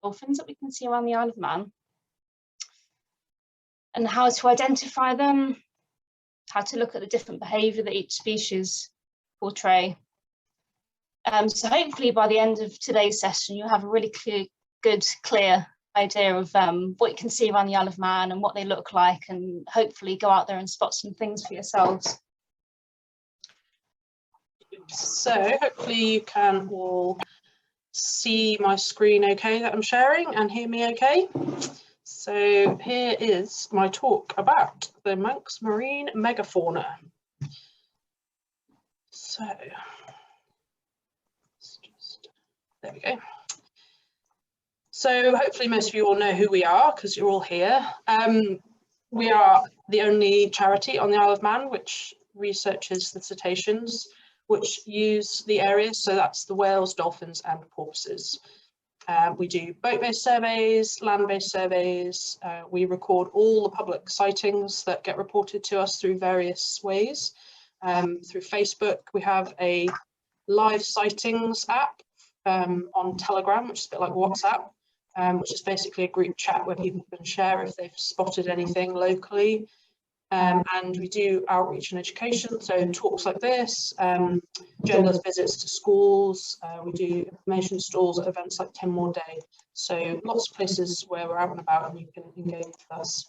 dolphins that we can see around the Isle of Man, and how to identify them, how to look at the different behaviour that each species portray. So hopefully by the end of today's session, you'll have a really clear idea of what you can see around the Isle of Man and what they look like, and hopefully go out there and spot some things for yourselves. So hopefully you can all see my screen okay that I'm sharing and hear me okay. So here is my talk about the Manx marine megafauna. So there we go. So hopefully most of you all know who we are because you're all here. We are the only charity on the Isle of Man which researches the cetaceans, which use the areas, so that's the whales, dolphins and porpoises. We do boat-based surveys, land-based surveys. We record all the public sightings that get reported to us through various ways. Through Facebook, we have a live sightings app on Telegram, which is a bit like WhatsApp, which is basically a group chat where people can share if they've spotted anything locally. And we do outreach and education, so talks like this, gender visits to schools, we do information stalls at events like 10 More Day. So lots of places where we're out and about and you can engage with us.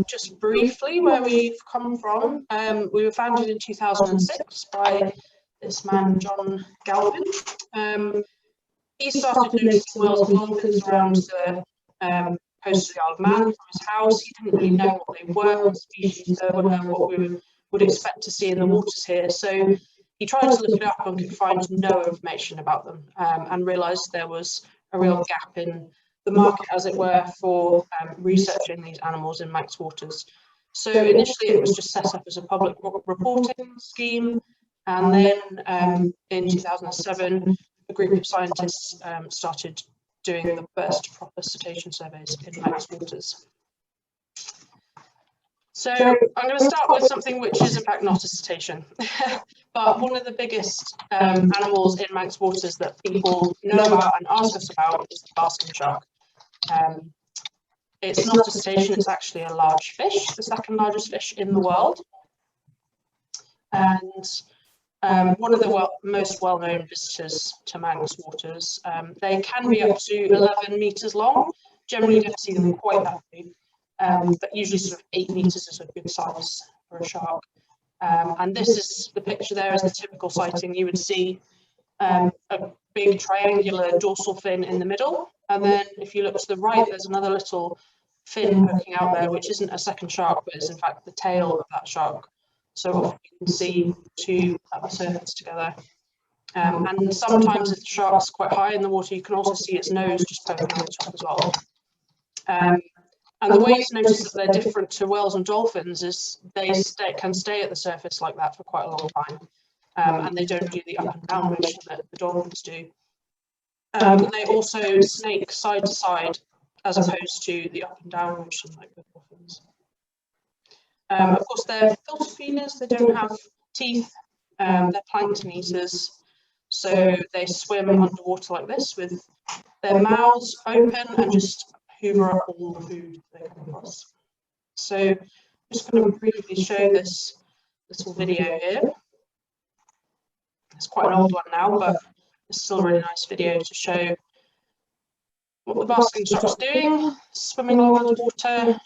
Just briefly, where we've come from, we were founded in 2006 by this man, John Galvin. He started noticing whales and dolphins around the coast of the Isle of Man from his house. He didn't really know what they were, what species they were, what we would expect to see in the waters here. So he tried to look it up and could find no information about them, and realised there was a real gap in the market, as it were, for researching these animals in Manx waters. So initially it was just set up as a public reporting scheme, and then in 2007 a group of scientists started doing the first proper cetacean surveys in Manx waters. So I'm going to start with something which is in fact not a cetacean, but one of the biggest animals in Manx waters that people know about and ask us about is the basking shark. It's not a cetacean, it's actually a large fish, the second largest fish in the world. And one of the most well-known visitors to Manx waters. They can be up to 11 metres long. Generally, you don't see them quite that big, but usually sort of 8 metres is a good size for a shark. And this is the picture there is the typical sighting. You would see a big triangular dorsal fin in the middle, and then if you look to the right, there's another little fin poking out there, which isn't a second shark, but is in fact the tail of that shark. So often you can see two at the surface together. And sometimes if the shark's quite high in the water, you can also see its nose just poking out the top as well. And the way to notice that they're different to whales and dolphins is they can stay at the surface like that for quite a long time. And they don't do the up and down motion that the dolphins do. And they also snake side to side as opposed to the up and down motion like the dolphins. Of course, they're filter feeders, they don't have teeth, they're plankton eaters, so they swim underwater like this with their mouths open and just hoover up all the food they come across. So I'm just going to briefly show this little video here. It's quite an old one now, but it's still a really nice video to show what the basking shark's doing, swimming along underwater.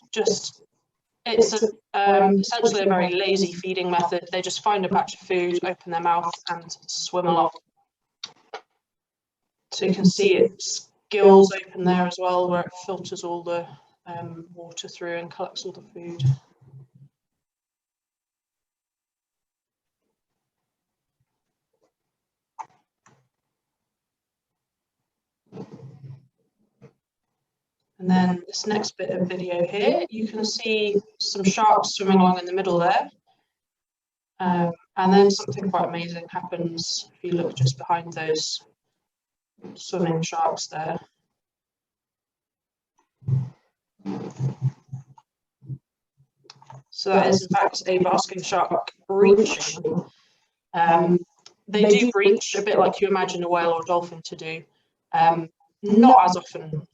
It's essentially a very lazy feeding method. They just find a patch of food, open their mouth and swim along. So you can see its gills open there as well, where it filters all the water through and collects all the food. And then this next bit of video here, you can see some sharks swimming along in the middle there. And then something quite amazing happens if you look just behind those swimming sharks there. So that is in fact a basking shark breaching. They do breach a bit like you imagine a whale or a dolphin to do. Not as often,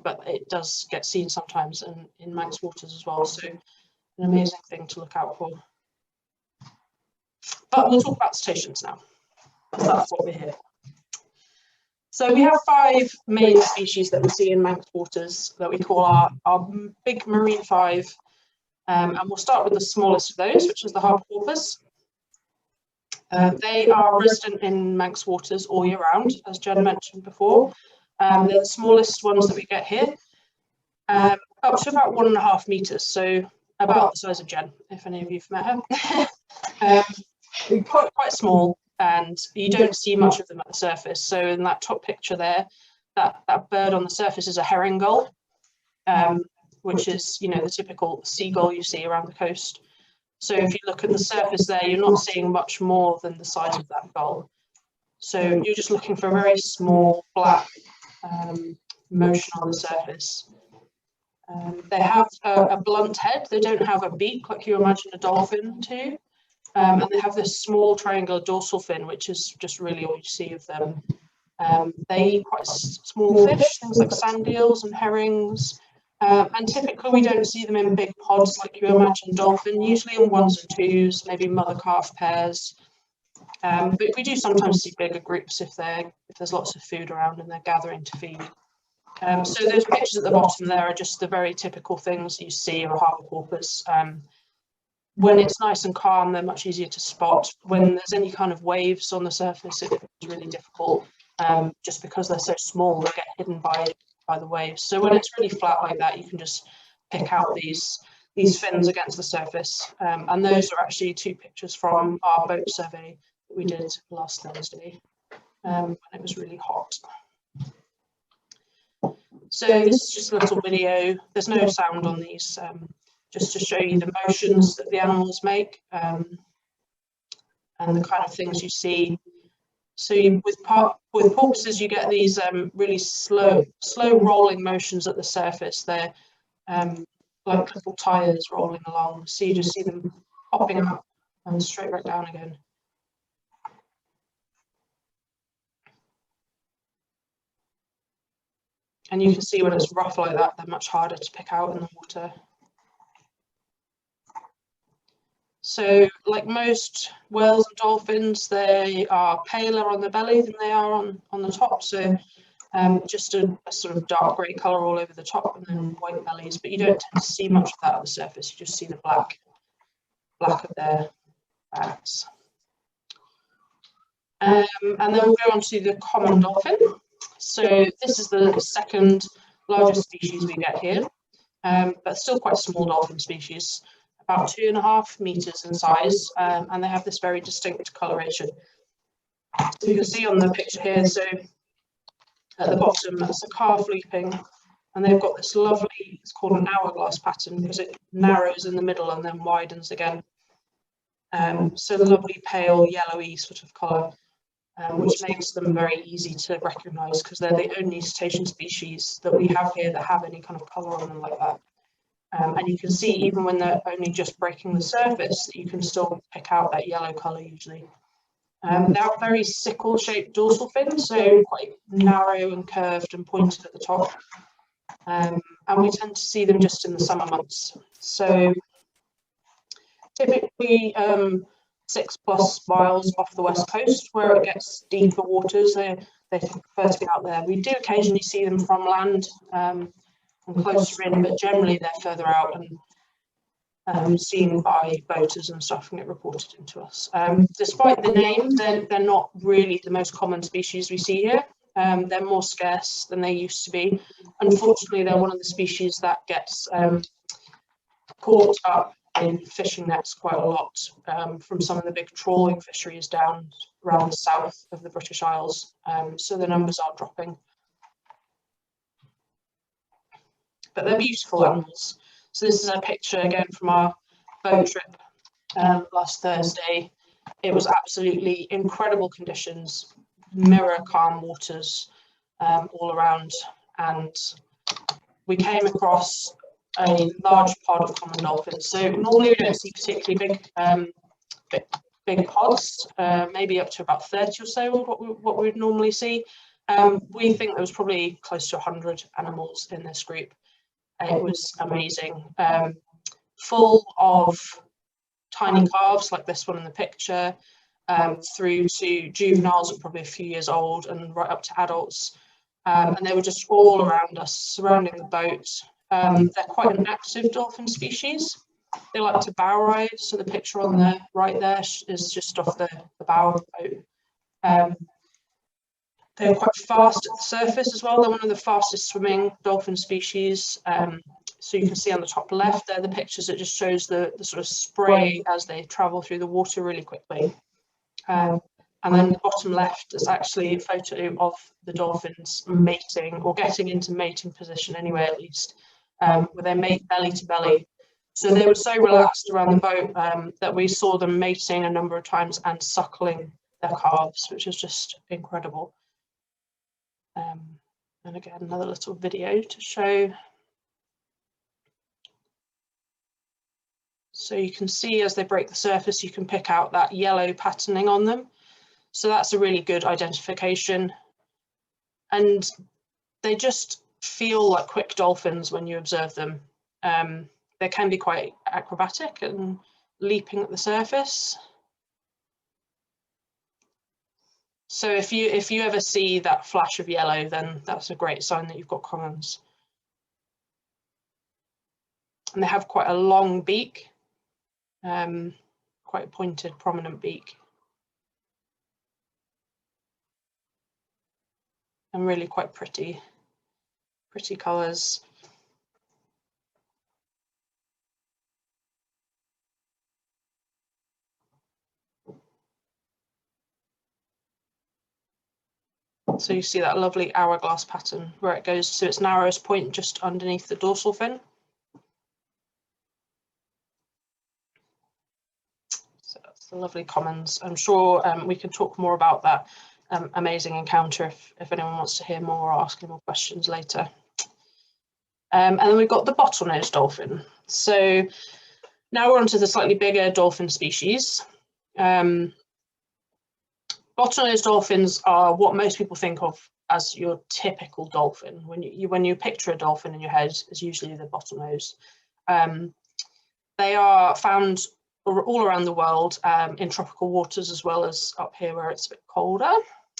but it does get seen sometimes in Manx waters as well. So an amazing thing to look out for. But we'll talk about cetaceans now. That's what we're here. So we have 5 main species that we see in Manx waters that we call our big marine 5. And we'll start with the smallest of those, which is the harbour porpoise. They are resident in Manx waters all year round, as Jen mentioned before. They're the smallest ones that we get here, up to about 1.5 meters, so about the size of Jen, if any of you've met her. Quite small, and you don't see much of them at the surface. So in that top picture there, that bird on the surface is a herring gull, which is, you know, the typical seagull you see around the coast. So if you look at the surface there, you're not seeing much more than the size of that gull. So you're just looking for a very small black motion on the surface. They have a blunt head. They don't have a beak like you imagine a dolphin to. And they have this small triangular dorsal fin, which is just really all you see of them. They eat quite small fish, things like sand eels and herrings. And typically we don't see them in big pods like you imagine dolphin, usually in 1s and 2s, maybe mother-calf pairs. But we do sometimes see bigger groups if there's lots of food around and they're gathering to feed. So those pictures at the bottom there are just the very typical things you see of a harbour porpoise. When it's nice and calm, they're much easier to spot. When there's any kind of waves on the surface, it's really difficult, just because they're so small, they get hidden by the waves. So when it's really flat like that, you can just pick out these fins against the surface. And those are actually 2 pictures from our boat survey that we did last Thursday, when it was really hot. So this is just a little video. There's no sound on these, just to show you the motions that the animals make, and the kind of things you see. So with porpoises, you get these really slow rolling motions at the surface. They're like little tires rolling along. So you just see them popping up and straight back down again. And you can see when it's rough like that, they're much harder to pick out in the water. So like most whales and dolphins, they are paler on the belly than they are on the top. So just a sort of dark grey colour all over the top and then white bellies, but you don't tend to see much of that at the surface. You just see the black of their backs. And then we'll go on to the common dolphin. So this is the second largest species we get here, but still quite small dolphin species, about 2.5 meters in size, and they have this very distinct coloration. So you can see on the picture here, so at the bottom that's a calf leaping, and they've got this lovely, it's called an hourglass pattern because it narrows in the middle and then widens again. So the lovely pale yellowy sort of colour, which makes them very easy to recognise because they're the only cetacean species that we have here that have any kind of colour on them like that. And you can see even when they're only just breaking the surface, you can still pick out that yellow colour usually. They're very sickle-shaped dorsal fins, so quite narrow and curved and pointed at the top. And we tend to see them just in the summer months. So typically 6+ miles off the west coast where it gets deeper waters, they prefer to be out there. We do occasionally see them from land and closer in, but generally they're further out and seen by boaters and stuff and get reported into us. Despite the name, they're not really the most common species we see here. They're more scarce than they used to be. Unfortunately, they're one of the species that gets caught up in fishing nets quite a lot from some of the big trawling fisheries down around the south of the British Isles. So the numbers are dropping. But they're beautiful animals. So this is a picture again from our boat trip last Thursday. It was absolutely incredible conditions, mirror calm waters all around, and we came across a large pod of common dolphins. So normally we don't see particularly big pods, maybe up to about 30 or so, what we would normally see. We think there was probably close to 100 animals in this group. It was amazing, full of tiny calves like this one in the picture, through to juveniles that are probably a few years old and right up to adults. And they were just all around us, surrounding the boat. They're quite an active dolphin species. They like to bow ride, so the picture on the right there is just off the bow of the boat. They're quite fast at the surface as well. They're one of the fastest swimming dolphin species. So you can see on the top left there the pictures that just shows the sort of spray as they travel through the water really quickly. And then the bottom left is actually a photo of the dolphins mating, or getting into mating position anyway, at least, where they mate belly to belly. So they were so relaxed around the boat that we saw them mating a number of times and suckling their calves, which is just incredible. And again, another little video to show. So you can see as they break the surface, you can pick out that yellow patterning on them. So that's a really good identification. And they just feel like quick dolphins when you observe them. They can be quite acrobatic and leaping at the surface. So if you ever see that flash of yellow, then that's a great sign that you've got commons. And they have quite a long beak, quite a pointed, prominent beak. And really quite pretty colours. So you see that lovely hourglass pattern where it goes to its narrowest point just underneath the dorsal fin. So that's the lovely commons. I'm sure we can talk more about that amazing encounter if anyone wants to hear more or ask any more questions later. And then we've got the bottlenose dolphin. So now we're on to the slightly bigger dolphin species. Bottlenose dolphins are what most people think of as your typical dolphin. When you picture a dolphin in your head, it's usually the bottlenose. They are found all around the world in tropical waters, as well as up here where it's a bit colder.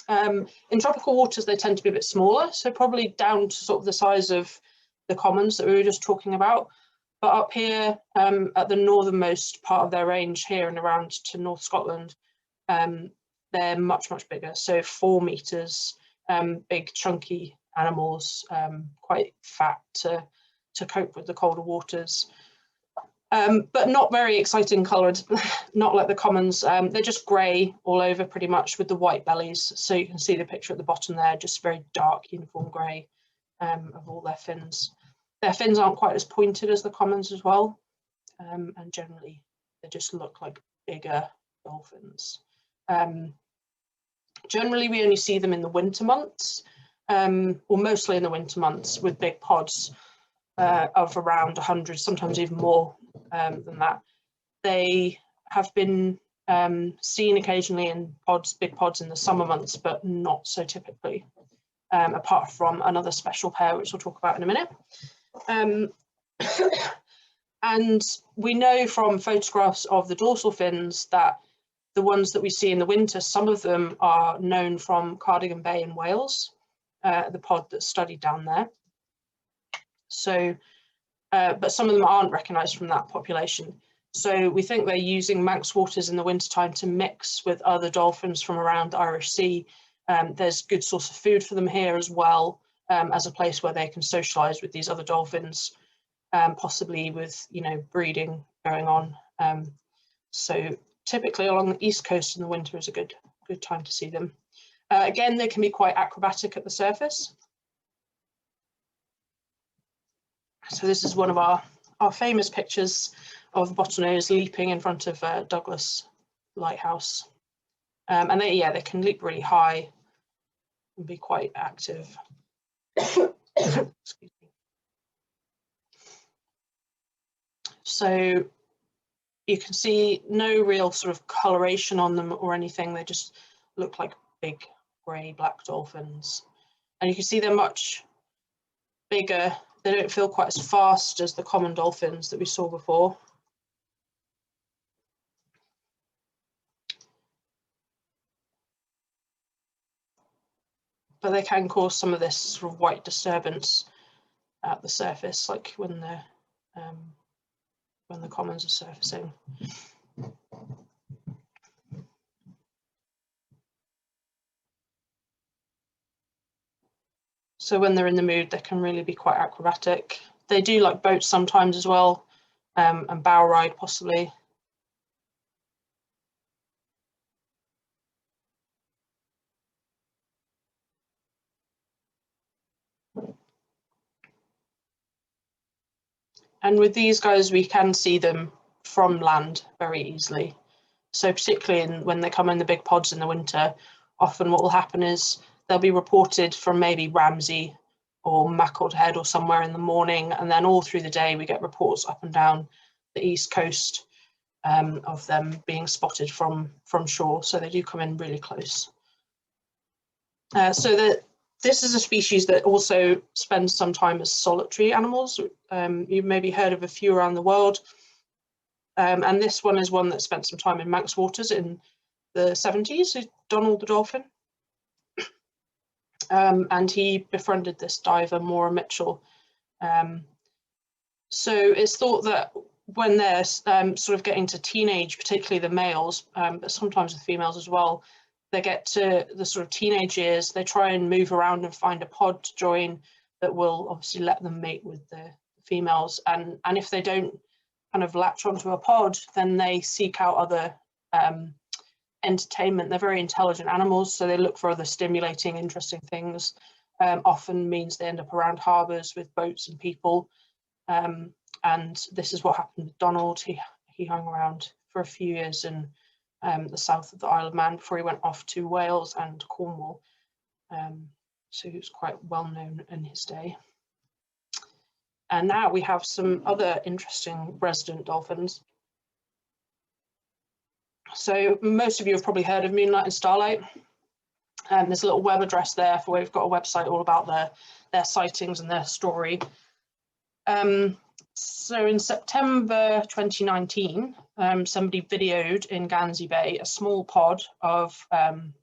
In tropical waters, they tend to be a bit smaller, so probably down to sort of the size of the commons that we were just talking about. But up here at the northernmost part of their range, here and around to North Scotland, they're much bigger, so 4 meters, big chunky animals, quite fat to cope with the colder waters, but not very exciting coloured, not like the commons. They're just grey all over pretty much with the white bellies, so you can see the picture at the bottom there, just very dark uniform grey of all their fins. Their fins aren't quite as pointed as the commons as well, and generally they just look like bigger dolphins. Generally, we only see them in the winter months, or mostly in the winter months, with big pods of around 100, sometimes even more than that. They have been seen occasionally in pods, big pods in the summer months, but not so typically, apart from another special pair, which we'll talk about in a minute. And we know from photographs of the dorsal fins that the ones that we see in the winter, some of them are known from Cardigan Bay in Wales, the pod that's studied down there. So, but some of them aren't recognised from that population. So we think they're using Manx waters in the wintertime to mix with other dolphins from around the Irish Sea. There's good source of food for them here as well, as a place where they can socialise with these other dolphins, possibly with, you know, breeding going on. So typically along the east coast in the winter is a good time to see them. Again, they can be quite acrobatic at the surface. So this is one of our famous pictures of the bottlenose leaping in front of Douglas Lighthouse. And they can leap really high and be quite active. Excuse me. So you can see no real sort of coloration on them or anything. They just look like big grey black dolphins. And you can see they're much bigger. They don't feel quite as fast as the common dolphins that we saw before. But they can cause some of this sort of white disturbance at the surface, like when the commons are surfacing. So when they're in the mood, they can really be quite acrobatic. They do like boats sometimes as well, and bow ride possibly. And with these guys, we can see them from land very easily. So particularly when they come in the big pods in the winter, often what will happen is they'll be reported from maybe Ramsey or Mackord Head or somewhere in the morning, and then all through the day we get reports up and down the east coast of them being spotted from shore. So they do come in really close. This is a species that also spends some time as solitary animals. You've maybe heard of a few around the world. And this one is one that spent some time in Manx waters in the 70s, Donald the dolphin. And he befriended this diver, Maura Mitchell. So it's thought that when they're sort of getting to teenage, particularly the males, but sometimes the females as well, they get to the sort of teenage years, they try and move around and find a pod to join that will obviously let them mate with the females. And if they don't kind of latch onto a pod, then they seek out other entertainment. They're very intelligent animals, so they look for other stimulating, interesting things. Often means they end up around harbours with boats and people. And this is what happened with Donald. He hung around for a few years in the south of the Isle of Man before he went off to Wales and Cornwall. So he was quite well known in his day. And now we have some other interesting resident dolphins. So most of you have probably heard of Moonlight and Starlight. There's a little web address there for where we've got a website all about their sightings and their story. So in September 2019, somebody videoed in Guernsey Bay a small pod of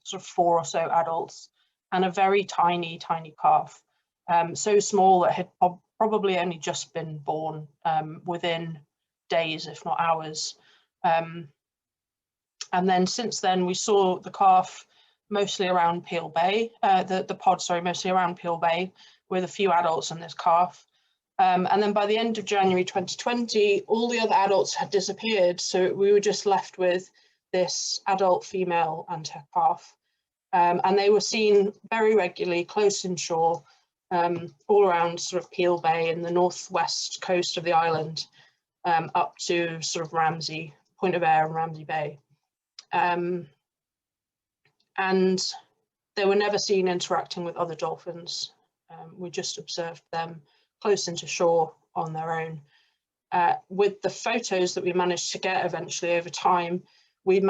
sort of 4 or so adults and a very tiny, tiny calf. So small that had probably only just been born within days, if not hours. And then since then, we saw the calf mostly around Peel Bay, the pod, sorry, mostly around Peel Bay with a few adults and this calf. And then by the end of January 2020, all the other adults had disappeared. So we were just left with this adult female and her calf. And they were seen very regularly close inshore, all around sort of Peel Bay and the northwest coast of the island, up to sort of Ramsey, Point of Ayre and Ramsey Bay. And they were never seen interacting with other dolphins. We just observed them close into shore on their own. With the photos that we managed to get eventually over time, we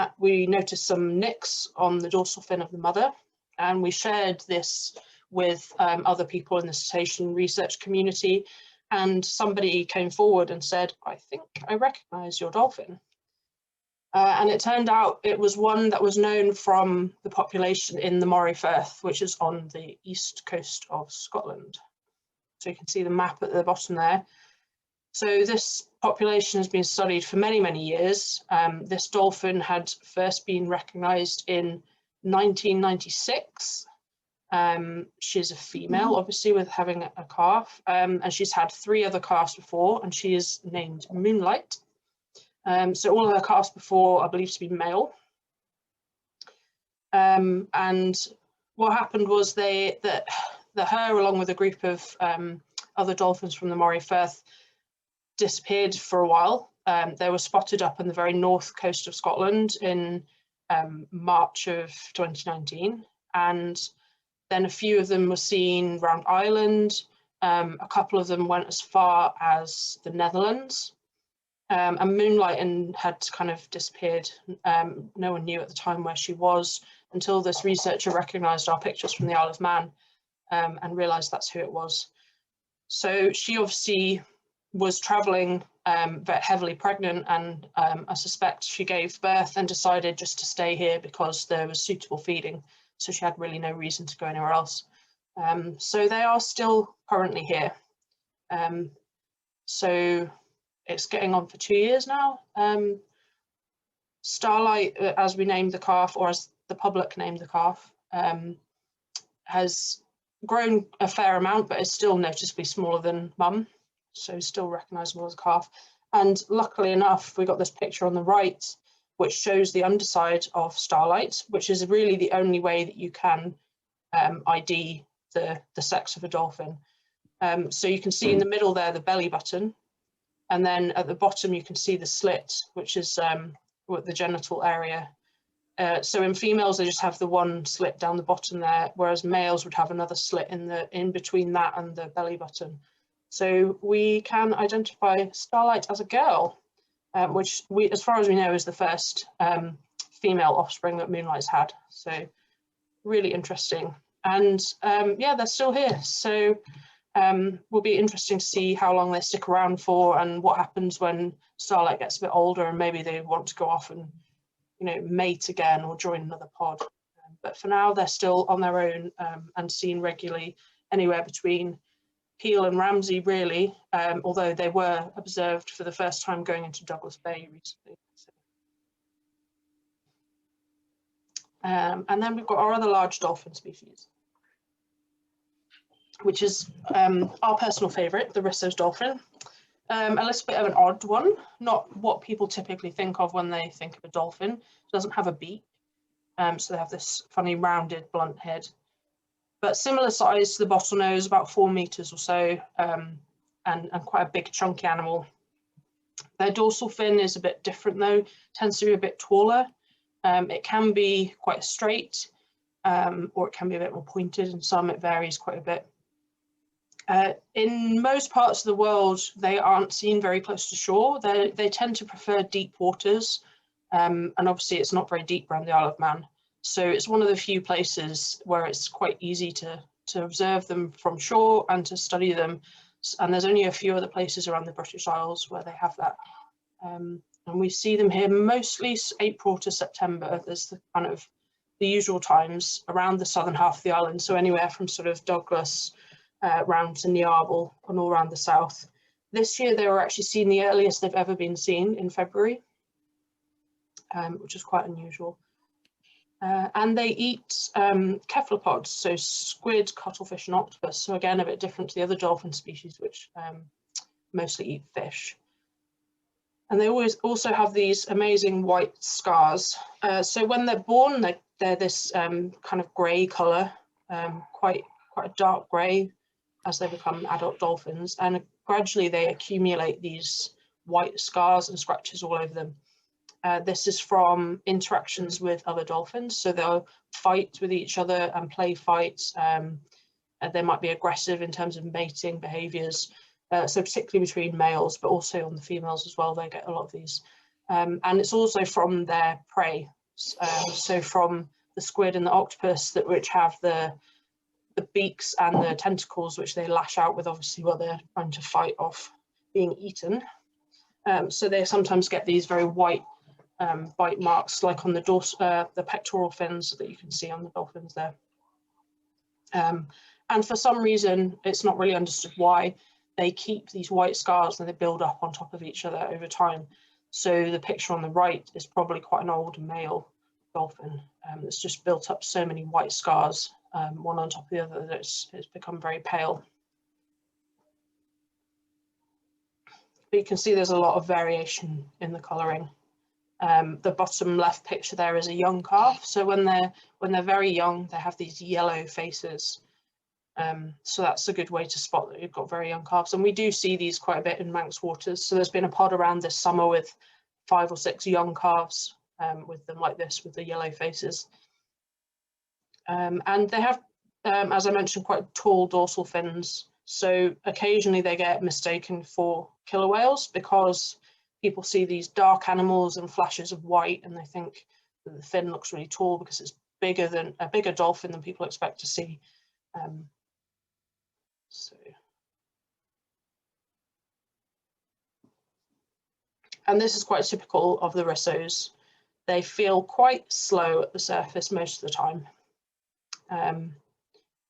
noticed some nicks on the dorsal fin of the mother, and we shared this with other people in the cetacean research community, and somebody came forward and said, I think I recognise your dolphin. And it turned out it was one that was known from the population in the Moray Firth, which is on the east coast of Scotland. So you can see the map at the bottom there. So this population has been studied for many, many years. This dolphin had first been recognised in 1996. She's a female, obviously, with having a calf, and she's had 3 other calves before, and she is named Moonlight. So all of her calves before are believed to be male. And what happened was that her, along with a group of other dolphins from the Moray Firth, disappeared for a while. They were spotted up on the very north coast of Scotland in March of 2019, and then a few of them were seen around Ireland. A couple of them went as far as the Netherlands. And Moonlight had kind of disappeared. No one knew at the time where she was until this researcher recognised our pictures from the Isle of Man and realised that's who it was. So she obviously was travelling very heavily pregnant, and I suspect she gave birth and decided just to stay here because there was suitable feeding. So she had really no reason to go anywhere else. So they are still currently here. So it's getting on for 2 years now. Starlight, as we named the calf, or as the public named the calf, has grown a fair amount, but is still noticeably smaller than mum, so still recognisable as a calf. And luckily enough, we got this picture on the right, which shows the underside of Starlight, which is really the only way that you can ID the sex of a dolphin. So you can see in the middle there the belly button, and then at the bottom you can see the slit, which is the genital area. So in females, they just have the one slit down the bottom there, whereas males would have another slit in between that and the belly button. So we can identify Starlight as a girl, which as far as we know, is the first female offspring that Moonlight's had. So really interesting. And yeah, they're still here. So will be interesting to see how long they stick around for and what happens when Starlight gets a bit older and maybe they want to go off and, you know, mate again or join another pod. But for now, they're still on their own and seen regularly anywhere between Peel and Ramsey, really, although they were observed for the first time going into Douglas Bay recently. And then we've got our other large dolphin species, which is our personal favourite, the Risso's dolphin. A little bit of an odd one, not what people typically think of when they think of a dolphin. It doesn't have a beak, so they have this funny rounded blunt head, but similar size to the bottlenose, about 4 meters or so, and quite a big chunky animal. Their dorsal fin is a bit different though, tends to be a bit taller. It can be quite straight, or it can be a bit more pointed, and some it varies quite a bit. In most parts of the world, they aren't seen very close to shore. They tend to prefer deep waters, and obviously it's not very deep around the Isle of Man. So it's one of the few places where it's quite easy to observe them from shore and to study them. And there's only a few other places around the British Isles where they have that. And we see them here mostly April to September. There's the kind of the usual times around the southern half of the island. So anywhere from sort of Douglas, round to Niarbel and all around the south. This year they were actually seen the earliest they've ever been seen in February, which is quite unusual. And they eat cephalopods, so squid, cuttlefish and octopus. So again, a bit different to the other dolphin species, which mostly eat fish. And they always also have these amazing white scars. So when they're born, they're this kind of grey colour, quite a dark grey, as they become adult dolphins, and gradually they accumulate these white scars and scratches all over them. This is from interactions with other dolphins, so they'll fight with each other and play fights. They might be aggressive in terms of mating behaviours, so particularly between males, but also on the females as well, they get a lot of these. And it's also from their prey, so from the squid and the octopus, which have the beaks and the tentacles, which they lash out with, obviously, while they're trying to fight off being eaten. So they sometimes get these very white bite marks, like on the pectoral fins that you can see on the dolphins there. And for some reason, it's not really understood why, they keep these white scars and they build up on top of each other over time. So the picture on the right is probably quite an old male dolphin that's just built up so many white scars, one on top of the other, that it's become very pale. But you can see there's a lot of variation in the colouring. The bottom left picture there is a young calf. So when they're very young, they have these yellow faces. So that's a good way to spot that you've got very young calves. And we do see these quite a bit in Manx waters. So there's been a pod around this summer with 5 or 6 young calves with them like this, with the yellow faces. And they have, as I mentioned, quite tall dorsal fins. So occasionally they get mistaken for killer whales because people see these dark animals and flashes of white and they think that the fin looks really tall because it's a bigger dolphin than people expect to see. So, and this is quite typical of the rissos. They feel quite slow at the surface most of the time.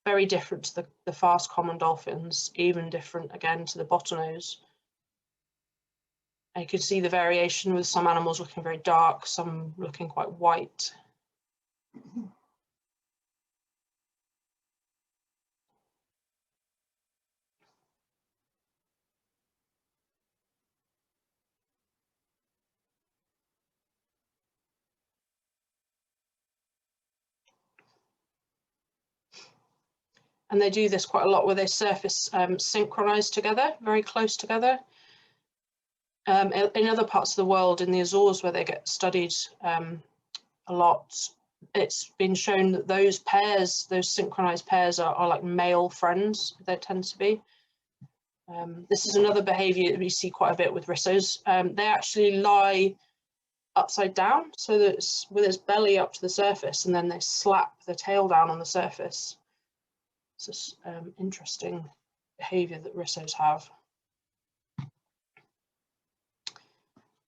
Very different to the fast common dolphins, even different again to the bottlenose. And you can see the variation with some animals looking very dark, some looking quite white. And they do this quite a lot where they surface synchronized together, very close together. In other parts of the world, in the Azores where they get studied a lot, it's been shown that those pairs, those synchronized pairs are like male friends, they tend to be. This is another behavior that we see quite a bit with rissos. They actually lie upside down, so that it's with its belly up to the surface, and then they slap the tail down on the surface. It's this interesting behavior that rissos have.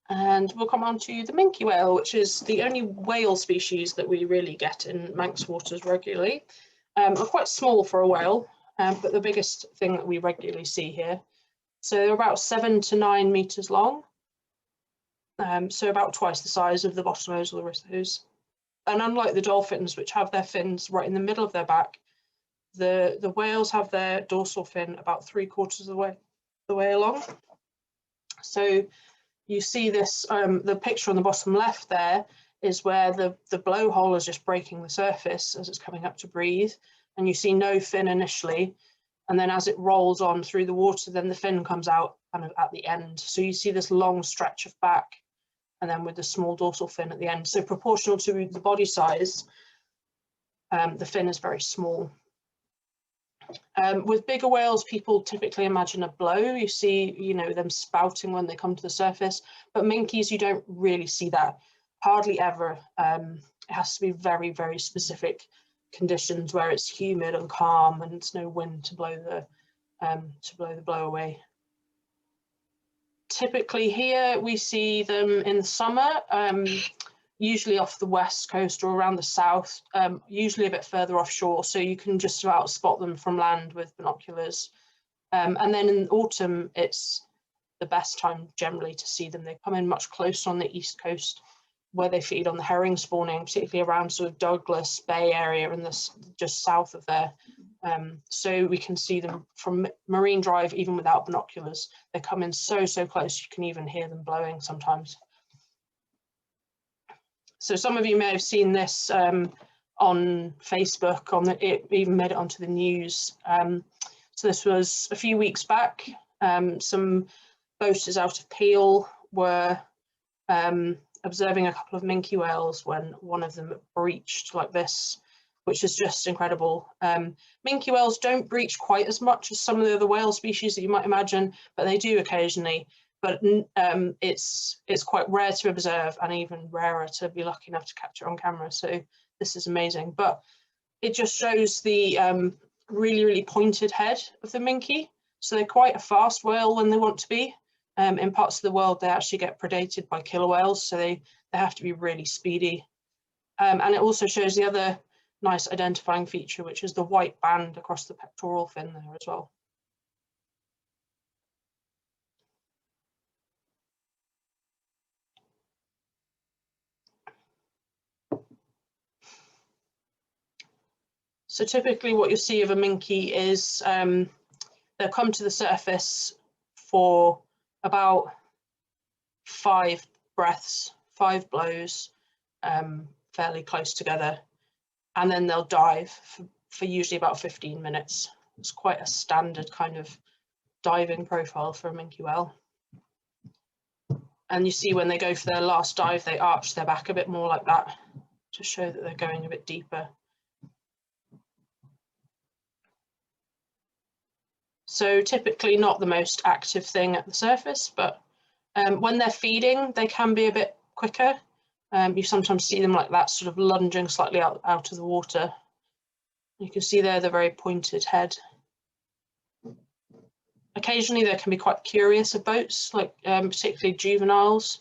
And we'll come on to the minke whale, which is the only whale species that we really get in Manx waters regularly. Are quite small for a whale, but the biggest thing that we regularly see here. So they're about 7 to 9 meters long. So about twice the size of the bottlenose or the rissos. And unlike the dolphins, which have their fins right in the middle of their back, the whales have their dorsal fin about 3/4 of the way along. So you see this, the picture on the bottom left there is where the blowhole is just breaking the surface as it's coming up to breathe. And you see no fin initially. And then as it rolls on through the water, then the fin comes out kind of at the end. So you see this long stretch of back and then with the small dorsal fin at the end. So proportional to the body size, the fin is very small. With bigger whales, people typically imagine a blow. You see, you know, them spouting when they come to the surface, but minkies, you don't really see that, hardly ever. It has to be very, very specific conditions where it's humid and calm and there's no wind to blow the blow away. Typically here we see them in the summer, usually off the west coast or around the south, usually a bit further offshore, so you can just about spot them from land with binoculars. And then in autumn, it's the best time generally to see them. They come in much closer on the east coast where they feed on the herring spawning, particularly around sort of Douglas Bay area and this just south of there. So we can see them from Marine Drive even without binoculars. They come in so close you can even hear them blowing sometimes. So some of you may have seen this on Facebook, it even made it onto the news. So this was a few weeks back. Some boaters out of Peel were observing a couple of minke whales when one of them breached like this, which is just incredible. Minke whales don't breach quite as much as some of the other whale species that you might imagine, but they do occasionally. But it's quite rare to observe and even rarer to be lucky enough to catch it on camera. So this is amazing. But it just shows the really pointed head of the minke. So they're quite a fast whale when they want to be. In parts of the world, they actually get predated by killer whales, so they have to be really speedy. And it also shows the other nice identifying feature, which is the white band across the pectoral fin there as well. So typically what you see of a minke is they'll come to the surface for about 5 breaths, 5 blows, fairly close together, and then they'll dive for usually about 15 minutes. It's quite a standard kind of diving profile for a minke whale. And you see when they go for their last dive, they arch their back a bit more like that to show that they're going a bit deeper. So typically not the most active thing at the surface, but when they're feeding, they can be a bit quicker. You sometimes see them like that, sort of lunging slightly out of the water. You can see there the very pointed head. Occasionally they can be quite curious of boats, like particularly juveniles,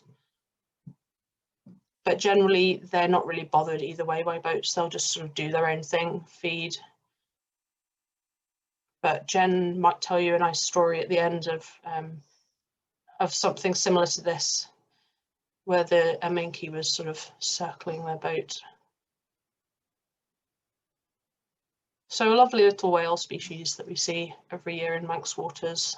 but generally they're not really bothered either way by boats. They'll just sort of do their own thing, feed. But Jen might tell you a nice story at the end of something similar to this, where a minke was sort of circling their boat. So a lovely little whale species that we see every year in Manx waters.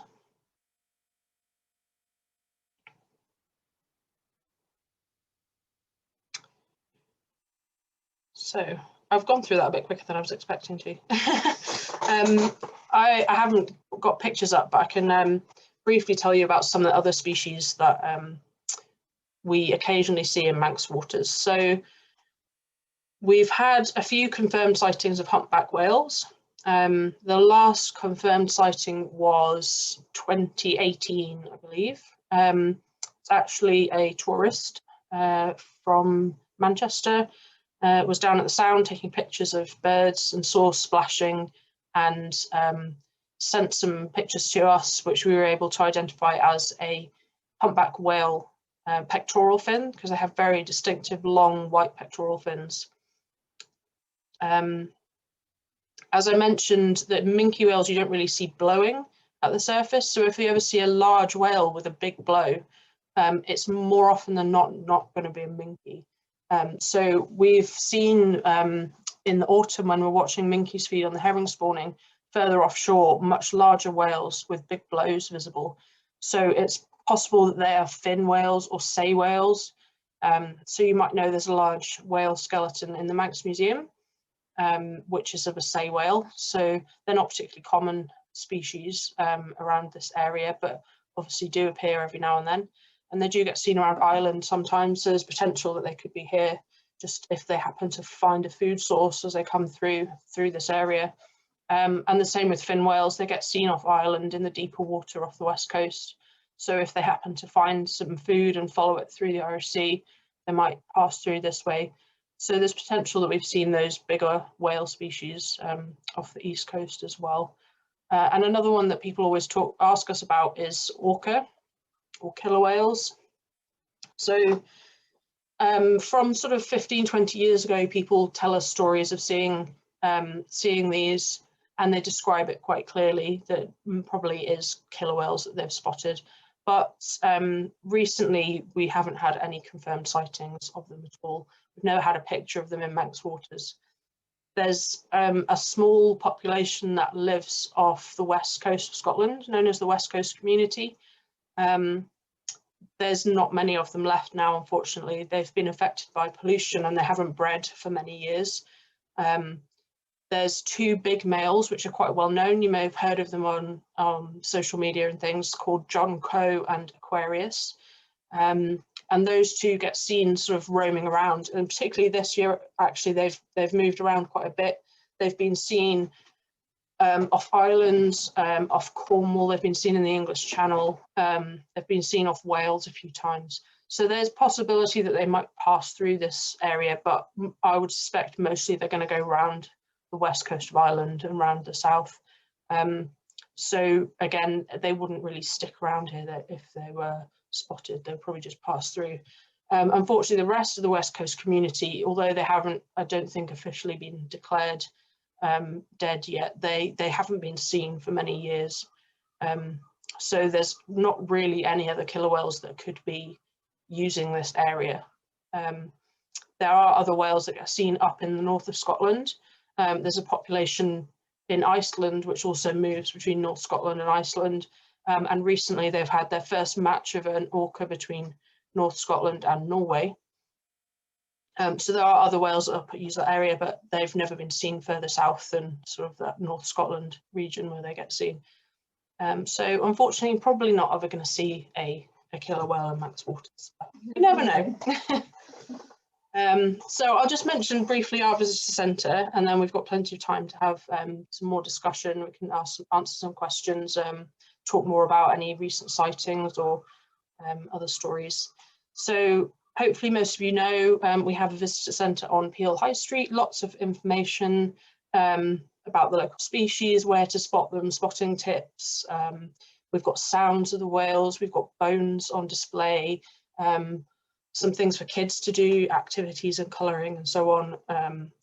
So I've gone through that a bit quicker than I was expecting to. I haven't got pictures up, but I can briefly tell you about some of the other species that we occasionally see in Manx waters. So we've had a few confirmed sightings of humpback whales. The last confirmed sighting was 2018, I believe. It's actually a tourist from Manchester. Was down at the Sound taking pictures of birds and saw splashing, and sent some pictures to us, which we were able to identify as a humpback whale pectoral fin, because they have very distinctive long white pectoral fins. As I mentioned, that minke whales you don't really see blowing at the surface, so if you ever see a large whale with a big blow, it's more often than not going to be a minke. So we've seen in the autumn, when we're watching minkies feed on the herring spawning further offshore, much larger whales with big blows visible. So it's possible that they are fin whales or sei whales. So you might know there's a large whale skeleton in the Manx Museum, which is of a sei whale. So they're not particularly common species around this area, but obviously do appear every now and then. And they do get seen around Ireland sometimes, so there's potential that they could be here just if they happen to find a food source as they come through this area. And the same with fin whales, they get seen off Ireland in the deeper water off the west coast. So if they happen to find some food and follow it through the Irish Sea, they might pass through this way. So there's potential that we've seen those bigger whale species off the east coast as well. And another one that people always ask us about is orca, or killer whales. So from sort of 15, 20 years ago, people tell us stories of seeing these, and they describe it quite clearly that probably is killer whales that they've spotted. But recently, we haven't had any confirmed sightings of them at all. We've never had a picture of them in Manx waters. There's a small population that lives off the west coast of Scotland, known as the West Coast Community. There's not many of them left now, unfortunately. They've been affected by pollution and they haven't bred for many years. There's two big males, which are quite well known. You may have heard of them on social media and things, called John Coe and Aquarius. And those two get seen sort of roaming around. And particularly this year, actually, they've moved around quite a bit. They've been seen off Ireland, off Cornwall, they've been seen in the English Channel, they've been seen off Wales a few times. So there's a possibility that they might pass through this area, but I would suspect mostly they're going to go around the west coast of Ireland and around the south. So again, they wouldn't really stick around here if they were spotted. They'll probably just pass through. Unfortunately, the rest of the West Coast community, although they haven't, I don't think, officially been declared dead yet, they haven't been seen for many years. So there's not really any other killer whales that could be using this area. There are other whales that are seen up in the north of Scotland. There's a population in Iceland which also moves between North Scotland and Iceland, and recently they've had their first match of an orca between North Scotland and Norway. So there are other whales that use that area, but they've never been seen further south than sort of that North Scotland region where they get seen. So unfortunately, probably not ever going to see a killer whale in Manx waters. You never know. So I'll just mention briefly our visitor centre, and then we've got plenty of time to have some more discussion. We can answer some questions, talk more about any recent sightings or other stories. So hopefully most of you know we have a visitor centre on Peel High Street, lots of information about the local species, where to spot them, spotting tips, We've got sounds of the whales, we've got bones on display, some things for kids to do, activities and colouring and so on,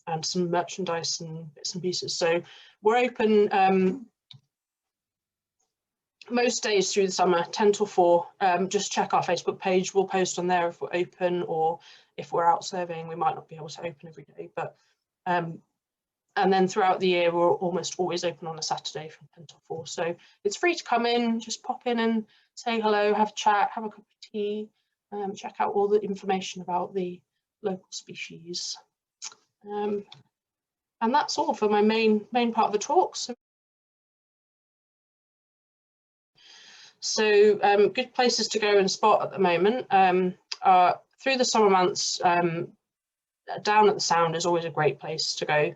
and some merchandise and bits and pieces. So we're open most days through the summer, 10 till 4. Just check our Facebook page, we'll post on there if we're open, or if we're out surveying, we might not be able to open every day. But and then throughout the year, we're almost always open on a Saturday from 10 till 4. So it's free to come in, just pop in and say hello, have a chat, have a cup of tea, check out all the information about the local species. And that's all for my main part of the talk. So good places to go and spot at the moment. Through the summer months, down at the Sound is always a great place to go.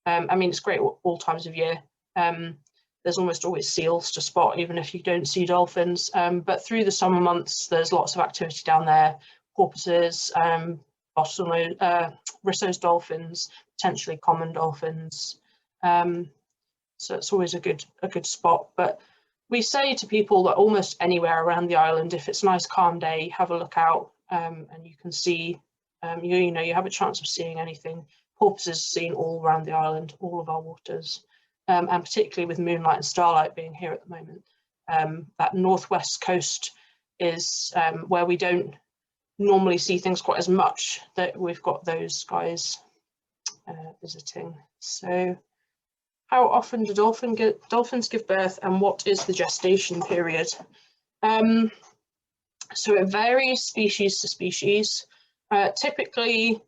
I mean, it's great all times of year. There's almost always seals to spot, even if you don't see dolphins. But through the summer months, there's lots of activity down there. Porpoises, Risso's dolphins, potentially common dolphins. So it's always a good spot. But we say to people that almost anywhere around the island, if it's a nice calm day, have a look out, and you can see, you have a chance of seeing anything. Porpoises seen all around the island, all of our waters, and particularly with moonlight and starlight being here at the moment. That northwest coast is where we don't normally see things quite as much, that we've got those guys visiting. So how often do dolphins give birth, and what is the gestation period? So it varies species to species. Typically,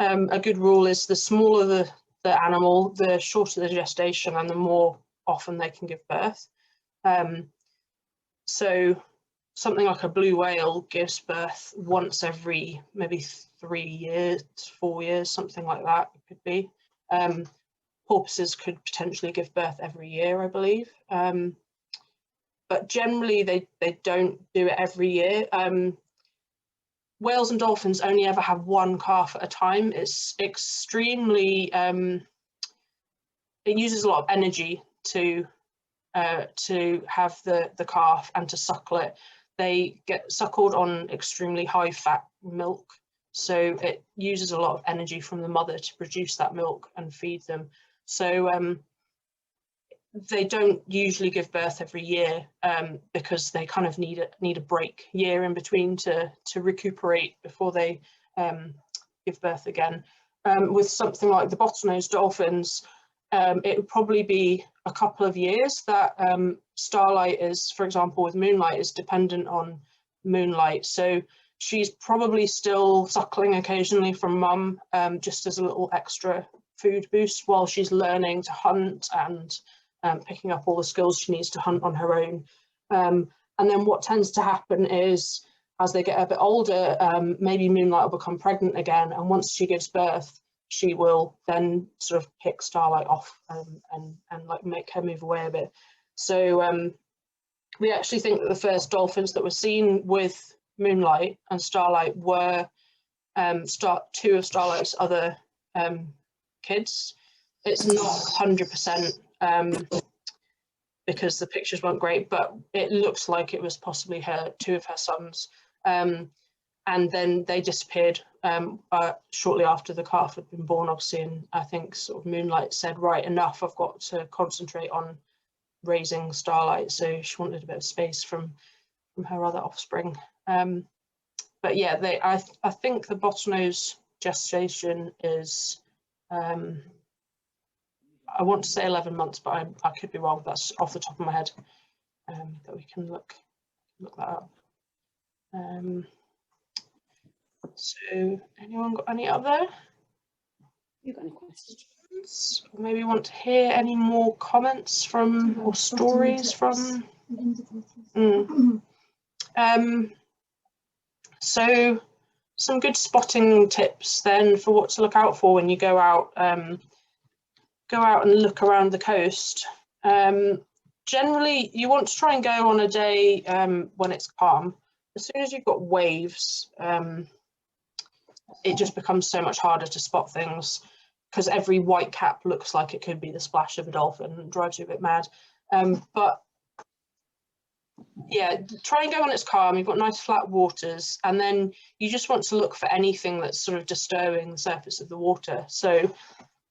a good rule is the smaller the animal, the shorter the gestation and the more often they can give birth. So something like a blue whale gives birth once every maybe 3 years, 4 years, something like that it could be. Porpoises could potentially give birth every year, I believe. But generally they don't do it every year. Whales and dolphins only ever have one calf at a time. It's extremely, it uses a lot of energy to have the calf and to suckle it. They get suckled on extremely high fat milk. So it uses a lot of energy from the mother to produce that milk and feed them. So they don't usually give birth every year, because they kind of need a break year in between to recuperate before they give birth again. With something like the bottlenose dolphins, it would probably be a couple of years. That starlight is, for example, with moonlight, is dependent on moonlight. So she's probably still suckling occasionally from mum, just as a little extra food boost while she's learning to hunt and picking up all the skills she needs to hunt on her own. And then what tends to happen is, as they get a bit older, maybe moonlight will become pregnant again, and once she gives birth, she will then sort of pick starlight off and like make her move away a bit. So we actually think that the first dolphins that were seen with moonlight and starlight were two of Starlight's other kids. It's not 100% because the pictures weren't great, but it looks like it was possibly two of her sons. And then they disappeared shortly after the calf had been born, obviously, and I think sort of Moonlight said, right, enough, I've got to concentrate on raising Starlight, so she wanted a bit of space from her other offspring. But yeah, I think the bottlenose gestation is, I want to say 11 months, but I could be wrong. That's off the top of my head. But we can look that up. So anyone got any other? You got any questions? Or maybe want to hear any more comments from or stories from? So some good spotting tips then for what to look out for when you go out and look around the coast. Generally, you want to try and go on a day when it's calm. As soon as you've got waves, it just becomes so much harder to spot things, because every white cap looks like it could be the splash of a dolphin and drives you a bit mad. But Yeah, try and go when it's calm. You've got nice flat waters, and then you just want to look for anything that's sort of disturbing the surface of the water. So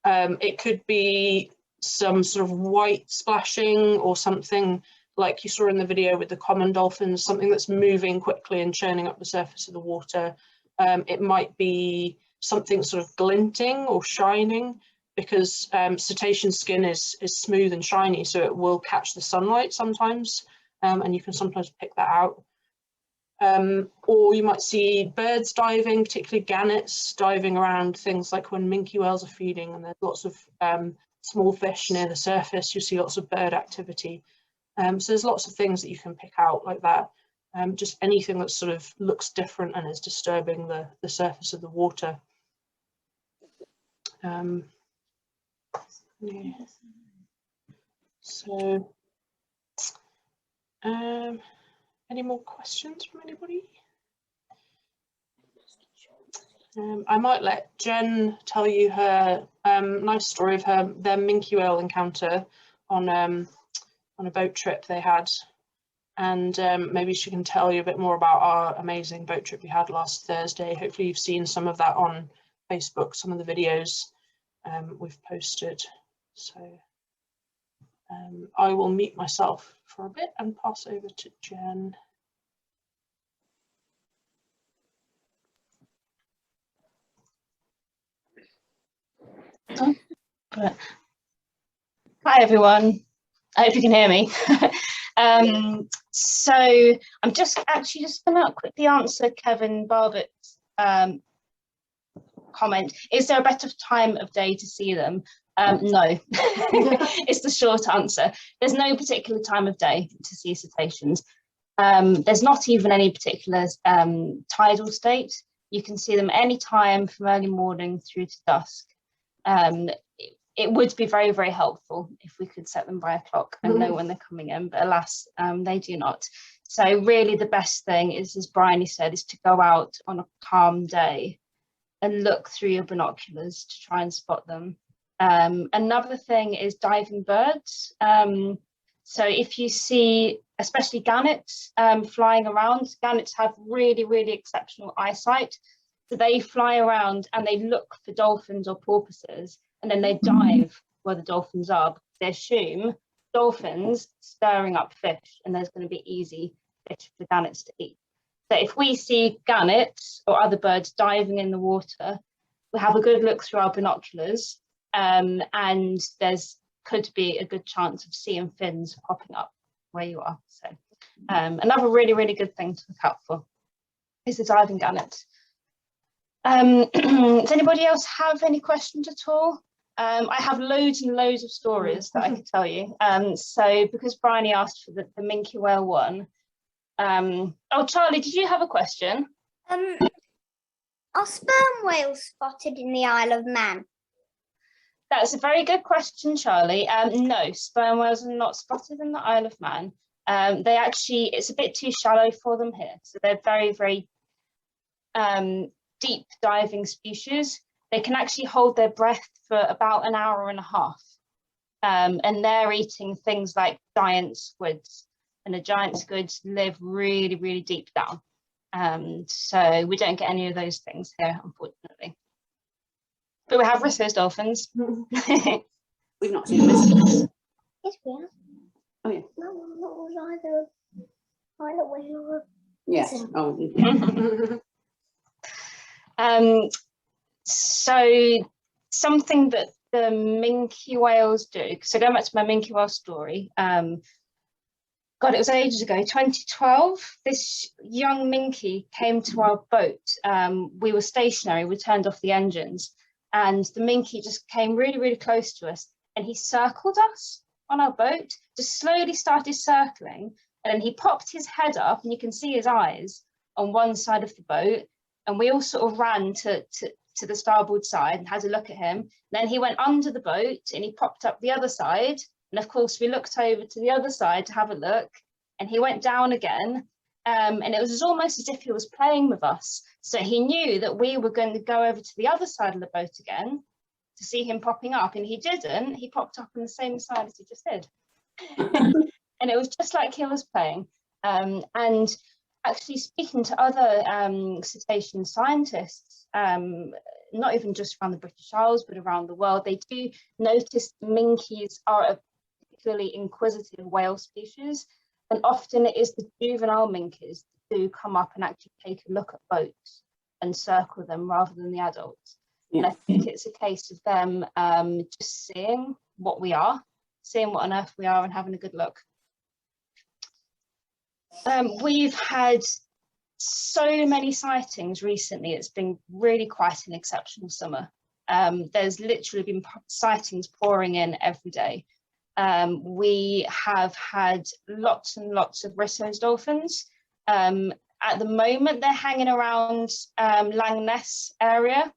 it could be some sort of white splashing, or something like you saw in the video with the common dolphins, something that's moving quickly and churning up the surface of the water. It might be something sort of glinting or shining, because cetacean skin is smooth and shiny, so it will catch the sunlight sometimes. And you can sometimes pick that out. Or you might see birds diving, particularly gannets diving around things like when minke whales are feeding and there's lots of small fish near the surface. You see lots of bird activity. So there's lots of things that you can pick out like that. Just anything that sort of looks different and is disturbing the surface of the water. Yeah. So. Any more questions from anybody? I might let Jen tell you her nice story of their minke whale encounter on a boat trip they had, and maybe she can tell you a bit more about our amazing boat trip we had last Thursday. Hopefully you've seen some of that on Facebook, some of the videos we've posted. So I will mute myself for a bit and pass over to Jen. Oh, hi everyone, I hope you can hear me. So I'm just going to quickly answer Kevin Barbett's comment. Is there a better time of day to see them? No, it's the short answer. There's no particular time of day to see cetaceans. There's not even any particular tidal state. You can see them any time from early morning through to dusk. It would be very, very helpful if we could set them by a clock and know when they're coming in, but alas, they do not. So really the best thing is, as Bryony said, is to go out on a calm day and look through your binoculars to try and spot them. Another thing is diving birds. So if you see, especially gannets flying around, gannets have really, really exceptional eyesight. So they fly around and they look for dolphins or porpoises, and then they dive where the dolphins are, because they assume dolphins stirring up fish and there's going to be easy fish for gannets to eat. So if we see gannets or other birds diving in the water, we have a good look through our binoculars, and there's could be a good chance of seeing fins popping up where you are. So another really, really good thing to look out for is the diving gannet. Does anybody else have any questions at all? I have loads and loads of stories that I could tell you. So because Bryony asked for the minke whale one. Oh, Charlie, did you have a question? Are sperm whales spotted in the Isle of Man? That's a very good question, Charlie. No, sperm whales are not spotted in the Isle of Man. They actually, it's a bit too shallow for them here. So they're very, very deep diving species. They can actually hold their breath for about an hour and a half. And they're eating things like giant squids. And the giant squids live really, really deep down. So we don't get any of those things here, unfortunately. But we have Risso's dolphins. We've not seen this. Yes, we have. Oh, yeah. No, not either whale. Yes. Oh, So something that the minke whales do, so going back to my minke whale story, God, it was ages ago, 2012, this young minke came to our boat. We were stationary, we turned off the engines, and the minke just came really, really close to us, and he circled us on our boat, just slowly started circling, and then he popped his head up, and you can see his eyes on one side of the boat, and we all sort of ran to the starboard side and had a look at him. Then he went under the boat and he popped up the other side. And of course, we looked over to the other side to have a look, and he went down again. And it was almost as if he was playing with us. So he knew that we were going to go over to the other side of the boat again to see him popping up. And he didn't. He popped up on the same side as he just did. And it was just like he was playing. And actually speaking to other cetacean scientists, not even just around the British Isles, but around the world, they do notice minkies are a particularly inquisitive whale species. And often it is the juvenile minkies that do come up and actually take a look at boats and circle them rather than the adults. Yeah. And I think it's a case of them just seeing what we are, seeing what on earth we are and having a good look. We've had so many sightings recently. It's been really quite an exceptional summer. There's literally been sightings pouring in every day. We have had lots and lots of Risso's dolphins. At the moment, they're hanging around Lang Ness area.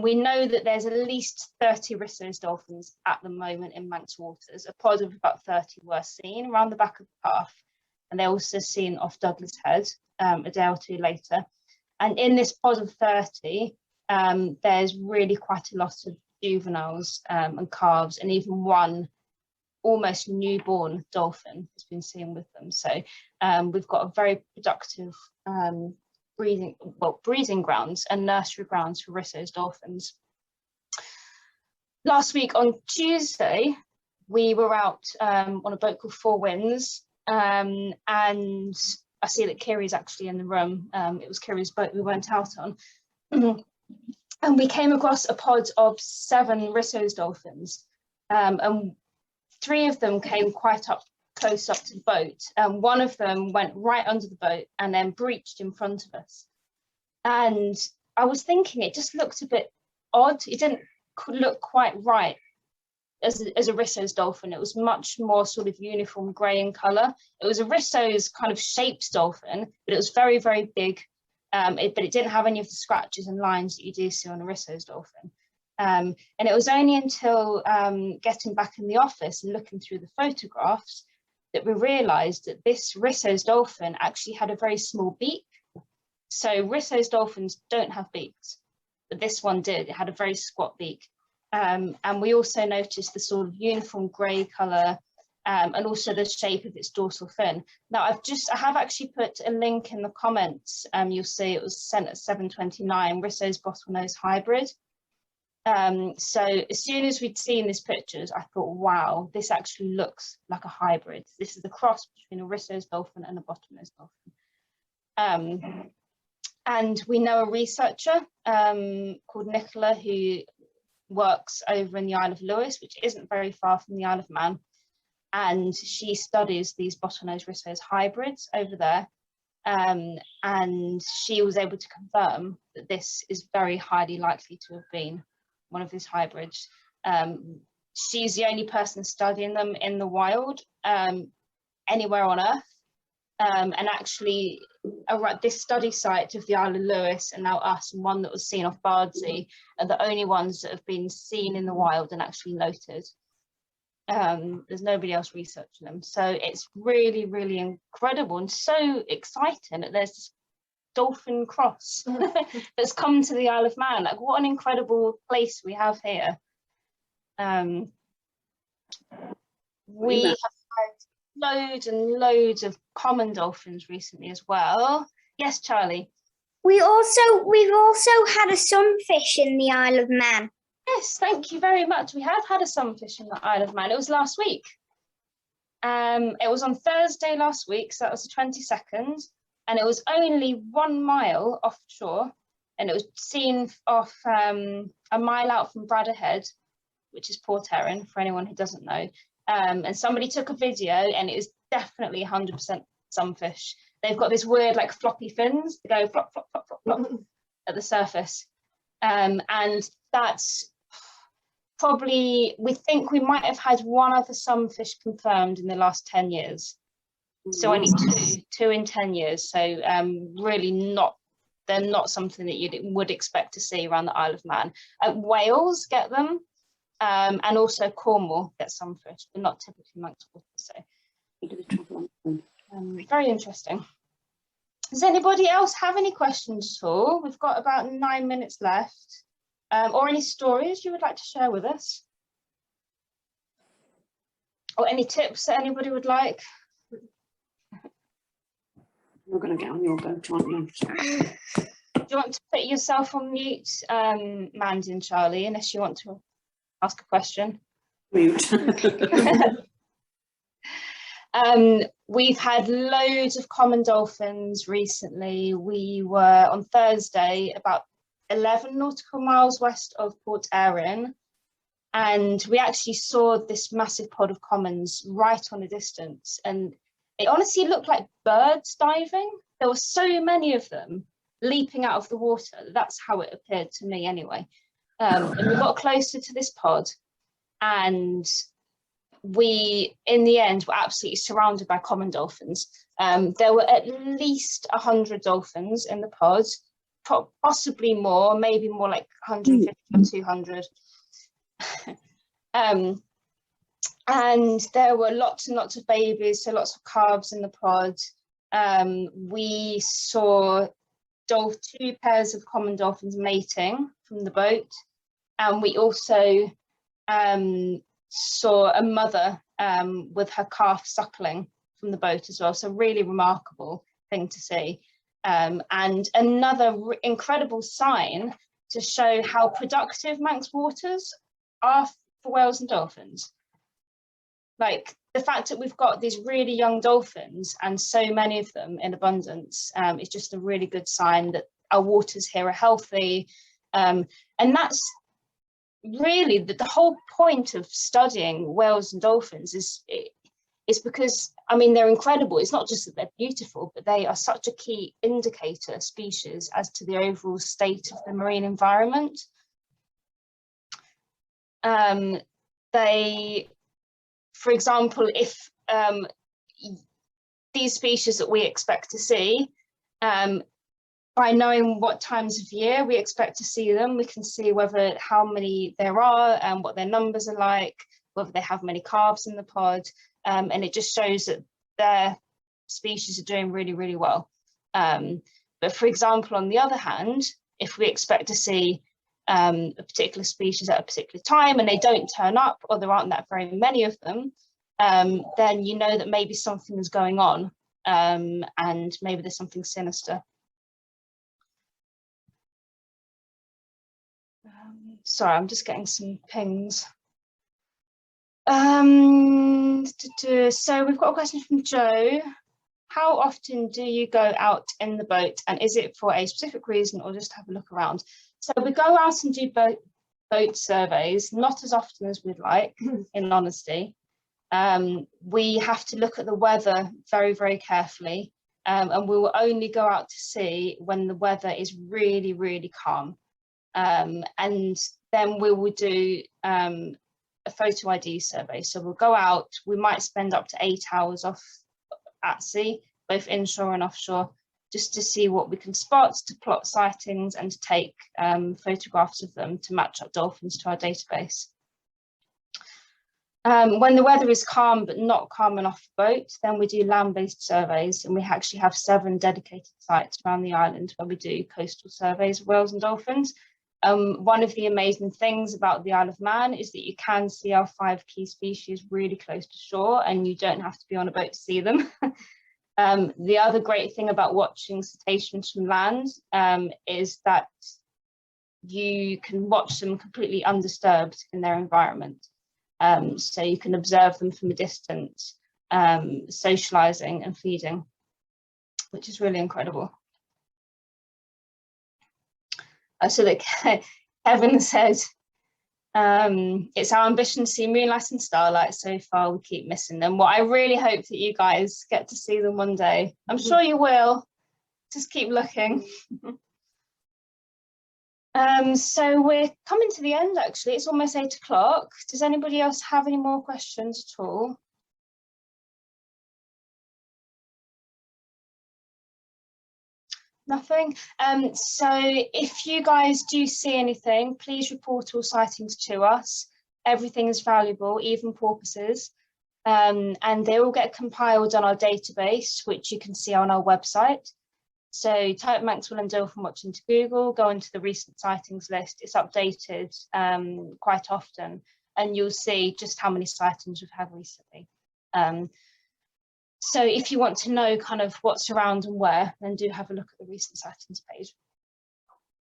We know that there's at least 30 Risso's dolphins at the moment in Manx waters. A pod of about 30 were seen around the back of the path, and they're also seen off Douglas Head a day or two later. And in this pod of 30, there's really quite a lot of juveniles and calves, and even one almost newborn dolphin has been seen with them. So we've got a very productive breeding grounds and nursery grounds for Risso's dolphins. Last week on Tuesday, we were out on a boat called Four Winds, and I see that Kiri's actually in the room. It was Kiri's boat we went out on. And we came across a pod of 7 Risso's dolphins, and 3 of them came quite close up to the boat. One of them went right under the boat and then breached in front of us. And I was thinking it just looked a bit odd. It didn't look quite right as a Risso's dolphin. It was much more sort of uniform grey in colour. It was a Risso's kind of shaped dolphin, but it was very, very big. But it didn't have any of the scratches and lines that you do see on a Risso's dolphin. And it was only until getting back in the office and looking through the photographs that we realised that this Risso's dolphin actually had a very small beak. So Risso's dolphins don't have beaks, but this one did. It had a very squat beak. And we also noticed the sort of uniform grey colour and also the shape of its dorsal fin. Now I have actually put a link in the comments. You'll see it was sent at 7:29, Risso's bottlenose hybrid. So as soon as we'd seen these pictures, I thought, wow, this actually looks like a hybrid. This is a cross between a Risso's dolphin and a bottlenose dolphin. And we know a researcher called Nicola who works over in the Isle of Lewis, which isn't very far from the Isle of Man. And she studies these bottlenose Risso's hybrids over there. And she was able to confirm that this is very highly likely to have been one of these hybrids. She's the only person studying them in the wild anywhere on Earth. And actually, this study site of the Isle of Lewis and now us, and one that was seen off Bardsey, are the only ones that have been seen in the wild and actually noted. There's nobody else researching them. So it's really, really incredible and so exciting that there's this dolphin cross that's come to the Isle of Man. Like, what an incredible place we have here. We have had loads and loads of common dolphins recently as well. Yes, Charlie? We've also had a sunfish in the Isle of Man. Yes, thank you very much. We have had a sunfish in the Isle of Man. It was last week. It was on Thursday last week, so that was the 22nd, and it was only 1 mile offshore, and it was seen off a mile out from Bradderhead, which is Port Erin, for anyone who doesn't know. And somebody took a video, and it is definitely 100% sunfish. They've got this weird, like, floppy fins that go flop, flop, flop, flop, flop at the surface. And that's probably, we think we might have had 1 other sunfish confirmed in the last 10 years. So only two in 10 years. So really they're not something that you would expect to see around the Isle of Man. Wales get them, and also Cornwall gets sunfish, but not typically Manx waters. So very interesting. Does anybody else have any questions at all? We've got about 9 minutes left. Or any stories you would like to share with us? Or any tips that anybody would like? You're going to get on your boat, aren't you? Do you want to put yourself on mute, Mandy and Charlie, unless you want to ask a question? Mute. We've had loads of common dolphins recently. We were on Thursday about 11 nautical miles west of Port Erin, and we actually saw this massive pod of commons right on a distance, and it honestly looked like birds diving. There were so many of them leaping out of the water. That's how it appeared to me anyway. And we got closer to this pod, and we, in the end, were absolutely surrounded by common dolphins. There were at least 100 dolphins in the pod, possibly more, maybe more like 150 or 200. And there were lots and lots of babies, so lots of calves in the pod. We saw 2 pairs of common dolphins mating from the boat, and we also saw a mother with her calf suckling from the boat as well. So really remarkable thing to see. And another incredible sign to show how productive Manx waters are for whales and dolphins. Like the fact that we've got these really young dolphins and so many of them in abundance is just a really good sign that our waters here are healthy. And that's really the whole point of studying whales and dolphins is because, I mean, they're incredible. It's not just that they're beautiful, but they are such a key indicator species as to the overall state of the marine environment. For example, if these species that we expect to see, by knowing what times of year we expect to see them, we can see how many there are and what their numbers are like, whether they have many calves in the pod, and it just shows that their species are doing really, really well. But for example, on the other hand, if we expect to see a particular species at a particular time and they don't turn up, or there aren't that very many of them, then you know that maybe something is going on, and maybe there's something sinister. Sorry, I'm just getting some pings. So we've got a question from Joe. How often do you go out in the boat, and is it for a specific reason or just have a look around? So we go out and do boat surveys, not as often as we'd like, in honesty. We have to look at the weather very, very carefully, and we will only go out to sea when the weather is really, really calm. And then we will do a photo ID survey. So we'll go out, we might spend up to 8 hours off at sea, both inshore and offshore, just to see what we can spot, to plot sightings and to take photographs of them to match up dolphins to our database. When the weather is calm but not calm enough for boat, then we do land-based surveys, and we actually have 7 dedicated sites around the island where we do coastal surveys of whales and dolphins. One of the amazing things about the Isle of Man is that you can see our 5 key species really close to shore, and you don't have to be on a boat to see them. The other great thing about watching cetaceans from land is that you can watch them completely undisturbed in their environment. So you can observe them from a distance, socializing and feeding, which is really incredible. So that Kevin said, it's our ambition to see moonlight and starlight. So far we keep missing them. Well, I really hope that you guys get to see them one day. I'm sure you will. Just keep looking. So we're coming to the end, actually. It's almost 8 o'clock. Does anybody else have any more questions at all? Nothing. So if you guys do see anything, please report all sightings to us. Everything is valuable, even porpoises. And they all get compiled on our database, which you can see on our website. So type Maxwell and dolphin watch into Google, go into the recent sightings list. It's updated quite often, and you'll see just how many sightings we've had recently. So if you want to know kind of what's around and where, then do have a look at the recent sightings page.